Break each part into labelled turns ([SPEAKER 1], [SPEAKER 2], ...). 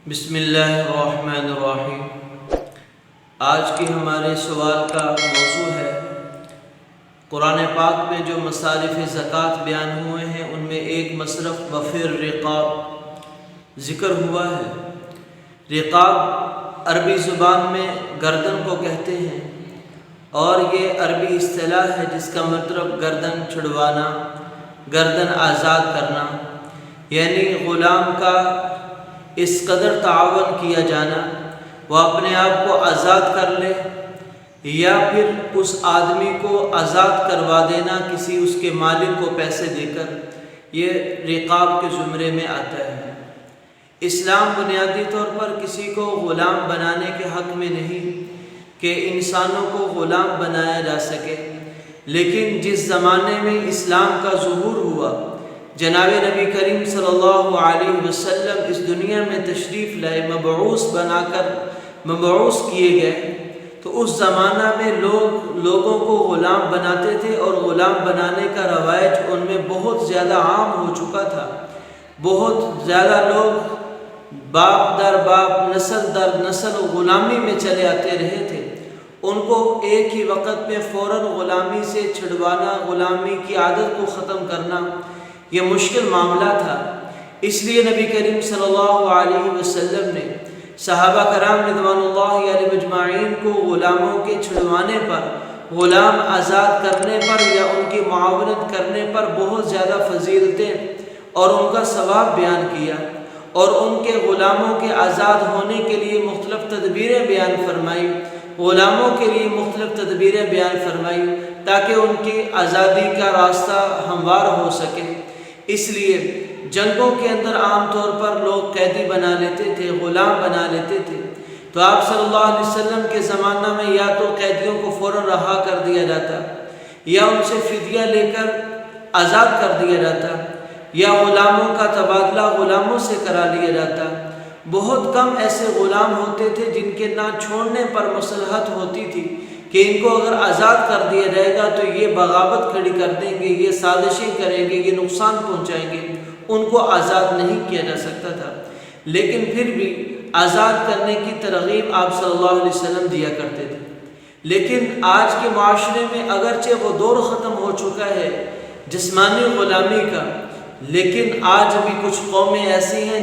[SPEAKER 1] بسم اللہ الرحمن الرحیم۔ آج کی ہمارے سوال کا موضوع ہے قرآن پاک میں جو مصارف زکوٰۃ بیان ہوئے ہیں ان میں ایک مصرف وفی الرقاب ذکر ہوا ہے۔ رقاب عربی زبان میں گردن کو کہتے ہیں اور یہ عربی اصطلاح ہے جس کا مطلب گردن چھڑوانا، گردن آزاد کرنا، یعنی غلام کا اس قدر تعاون کیا جانا وہ اپنے آپ کو آزاد کر لے یا پھر اس آدمی کو آزاد کروا دینا کسی اس کے مالک کو پیسے دے کر، یہ رقاب کے زمرے میں آتا ہے۔ اسلام بنیادی طور پر کسی کو غلام بنانے کے حق میں نہیں کہ انسانوں کو غلام بنایا جا سکے، لیکن جس زمانے میں اسلام کا ظہور ہوا، جناب نبی کریم صلی اللہ علیہ وسلم اس دنیا میں تشریف لائے، مبعوث کیے گئے، تو اس زمانہ میں لوگوں کو غلام بناتے تھے اور غلام بنانے کا روایت ان میں بہت زیادہ عام ہو چکا تھا۔ بہت زیادہ لوگ باپ در باپ، نسل در نسل غلامی میں چلے آتے رہے تھے۔ ان کو ایک ہی وقت میں فوراً غلامی سے چھڑوانا، غلامی کی عادت کو ختم کرنا یہ مشکل معاملہ تھا۔ اس لیے نبی کریم صلی اللہ علیہ وسلم نے صحابہ کرام رضوان اللہ علیہ اجمعین کو غلاموں کے چھڑوانے پر، غلام آزاد کرنے پر یا ان کی معاونت کرنے پر بہت زیادہ فضیلتیں اور ان کا ثواب بیان کیا، اور ان کے غلاموں کے آزاد ہونے کے لیے مختلف تدبیریں بیان فرمائی، غلاموں کے لیے مختلف تدبیریں بیان فرمائی تاکہ ان کی آزادی کا راستہ ہموار ہو سکے۔ اس لیے جنگوں کے اندر عام طور پر لوگ قیدی بنا لیتے تھے، غلام بنا لیتے تھے، تو آپ صلی اللہ علیہ وسلم کے زمانہ میں یا تو قیدیوں کو فوراً رہا کر دیا جاتا، یا ان سے فدیہ لے کر آزاد کر دیا جاتا، یا غلاموں کا تبادلہ غلاموں سے کرا لیا جاتا۔ بہت کم ایسے غلام ہوتے تھے جن کے نہ چھوڑنے پر مصلحت ہوتی تھی کہ ان کو اگر آزاد کر دیا جائے گا تو یہ بغاوت کھڑی کر دیں گے، یہ سازشیں کریں گے، یہ نقصان پہنچائیں گے، ان کو آزاد نہیں کیا جا سکتا تھا۔ لیکن پھر بھی آزاد کرنے کی ترغیب آپ صلی اللہ علیہ وسلم دیا کرتے تھے۔ لیکن آج کے معاشرے میں اگرچہ وہ دور ختم ہو چکا ہے جسمانی غلامی کا، لیکن آج بھی کچھ قومیں ایسی ہیں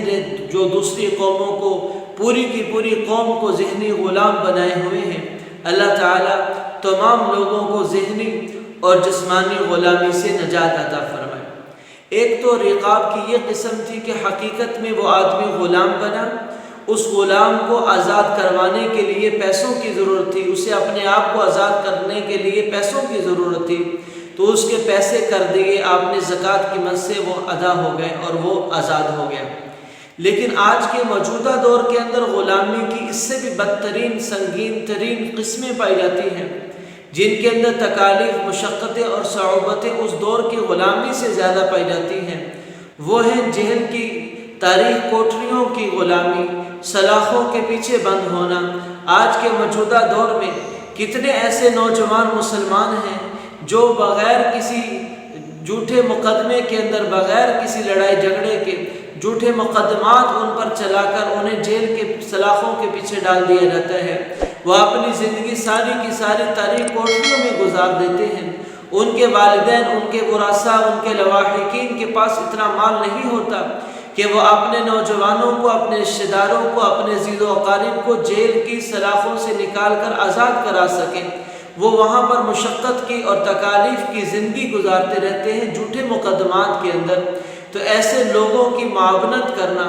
[SPEAKER 1] جو دوسری قوموں کو، پوری کی پوری قوم کو ذہنی غلام بنائے ہوئے ہیں۔ اللہ تعالیٰ تمام لوگوں کو ذہنی اور جسمانی غلامی سے نجات عطا فرمائے۔ ایک تو رقاب کی یہ قسم تھی کہ حقیقت میں وہ آدمی غلام بنا، اس غلام کو آزاد کروانے کے لیے پیسوں کی ضرورت تھی، اسے اپنے آپ کو آزاد کرنے کے لیے پیسوں کی ضرورت تھی، تو اس کے پیسے کر دیے آپ نے زکوٰۃ کی مد سے، وہ ادا ہو گئے اور وہ آزاد ہو گیا۔ لیکن آج کے موجودہ دور کے اندر غلامی کی اس سے بھی بدترین، سنگین ترین قسمیں پائی جاتی ہیں، جن کے اندر تکالیف، مشقتیں اور صعوبتیں اس دور کی غلامی سے زیادہ پائی جاتی ہیں۔ وہ ہیں جہل کی تاریخ کوٹریوں کی غلامی، سلاخوں کے پیچھے بند ہونا۔ آج کے موجودہ دور میں کتنے ایسے نوجوان مسلمان ہیں جو بغیر کسی جھوٹے مقدمے کے اندر، بغیر کسی لڑائی جھگڑے کے جھوٹے مقدمات ان پر چلا کر انہیں جیل کے سلاخوں کے پیچھے ڈال دیا جاتا ہے۔ وہ اپنی زندگی ساری کی ساری تاریخ کوٹریوں میں گزار دیتے ہیں۔ ان کے والدین، ان کے ورثاء، ان کے لواحقین کے پاس اتنا مال نہیں ہوتا کہ وہ اپنے نوجوانوں کو، اپنے رشتہ داروں کو، اپنے عزیز و اقارب کو جیل کی سلاخوں سے نکال کر آزاد کرا سکیں۔ وہ وہاں پر مشقت کی اور تکالیف کی زندگی گزارتے رہتے ہیں جھوٹے مقدمات کے اندر۔ تو ایسے لوگوں کی معاونت کرنا،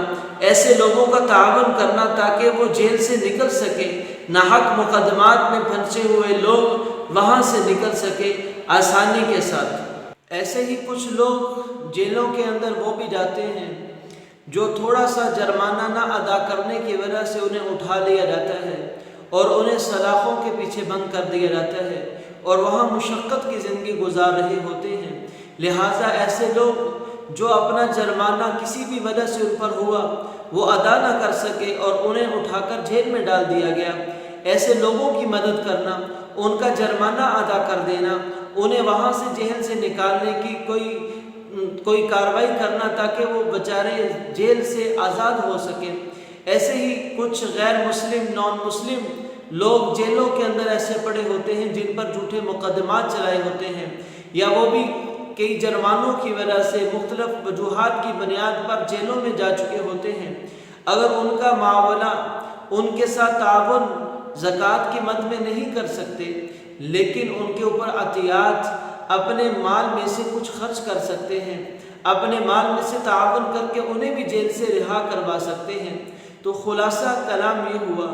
[SPEAKER 1] ایسے لوگوں کا تعاون کرنا تاکہ وہ جیل سے نکل سکے، ناحق مقدمات میں پھنسے ہوئے لوگ وہاں سے نکل سکے آسانی کے ساتھ۔ ایسے ہی کچھ لوگ جیلوں کے اندر وہ بھی جاتے ہیں جو تھوڑا سا جرمانہ نہ ادا کرنے کی وجہ سے انہیں اٹھا لیا جاتا ہے اور انہیں سلاخوں کے پیچھے بند کر دیا جاتا ہے اور وہاں مشقت کی زندگی گزار رہے ہوتے ہیں۔ لہٰذا ایسے لوگ جو اپنا جرمانہ کسی بھی وجہ سے ان پر ہوا وہ ادا نہ کر سکے اور انہیں اٹھا کر جیل میں ڈال دیا گیا، ایسے لوگوں کی مدد کرنا، ان کا جرمانہ ادا کر دینا، انہیں وہاں سے جیل سے نکالنے کی کوئی کارروائی کرنا تاکہ وہ بیچارے جیل سے آزاد ہو سکیں، ایسے ہی کچھ غیر مسلم نان مسلم لوگ جیلوں کے اندر ایسے پڑے ہوتے ہیں جن پر جھوٹے مقدمات چلائے ہوتے ہیں، یا وہ بھی کئی جرمانوں کی وجہ سے مختلف وجوہات کی بنیاد پر جیلوں میں جا چکے ہوتے ہیں۔ اگر ان کا معاونہ، ان کے ساتھ تعاون زکوٰۃ کی مد میں نہیں کر سکتے، لیکن ان کے اوپر عطیات اپنے مال میں سے کچھ خرچ کر سکتے ہیں، اپنے مال میں سے تعاون کر کے انہیں بھی جیل سے رہا کروا سکتے ہیں، تو خلاصہ کلام یہ ہوا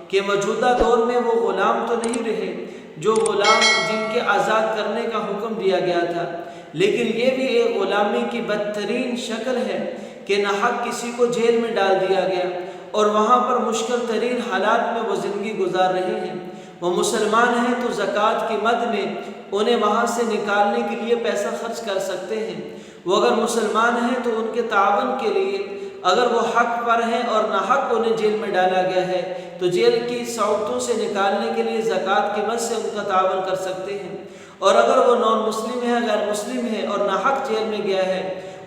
[SPEAKER 1] کہ موجودہ دور میں وہ غلام تو نہیں رہے جو غلام جن کے آزاد کرنے کا حکم دیا گیا تھا، لیکن یہ بھی ایک غلامی کی بدترین شکل ہے کہ ناحق کسی کو جیل میں ڈال دیا گیا اور وہاں پر مشکل ترین حالات میں وہ زندگی گزار رہے ہیں۔ وہ مسلمان ہیں تو زکوٰۃ کی مد میں انہیں وہاں سے نکالنے کے لیے پیسہ خرچ کر سکتے ہیں۔ وہ اگر مسلمان ہیں تو ان کے تعاون کے لیے، اگر وہ حق پر ہیں اور ناحق انہیں جیل میں ڈالا گیا ہے تو جیل کی صعوبتوں سے نکالنے کے لیے زکوٰۃ کی مد سے ان کا تعاون کر سکتے ہیں، اور اگر وہ نان مسلم ہے، غیر مسلم ہے اور ناحق جیل میں گیا ہے،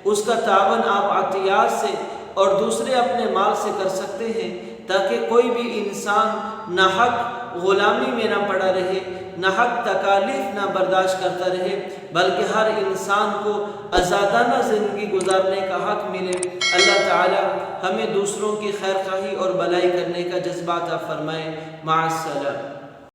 [SPEAKER 1] اس کا تعاون آپ عطیات سے اور دوسرے اپنے مال سے کر سکتے ہیں، تاکہ کوئی بھی انسان ناحق غلامی میں نہ پڑا رہے، ناحق تکالیف نہ برداشت کرتا رہے، بلکہ ہر انسان کو آزادانہ زندگی گزارنے کا حق ملے۔ اللہ تعالی ہمیں دوسروں کی خیر خواہی اور بھلائی کرنے کا جذبہ عطا فرمائے۔ مع السلامہ۔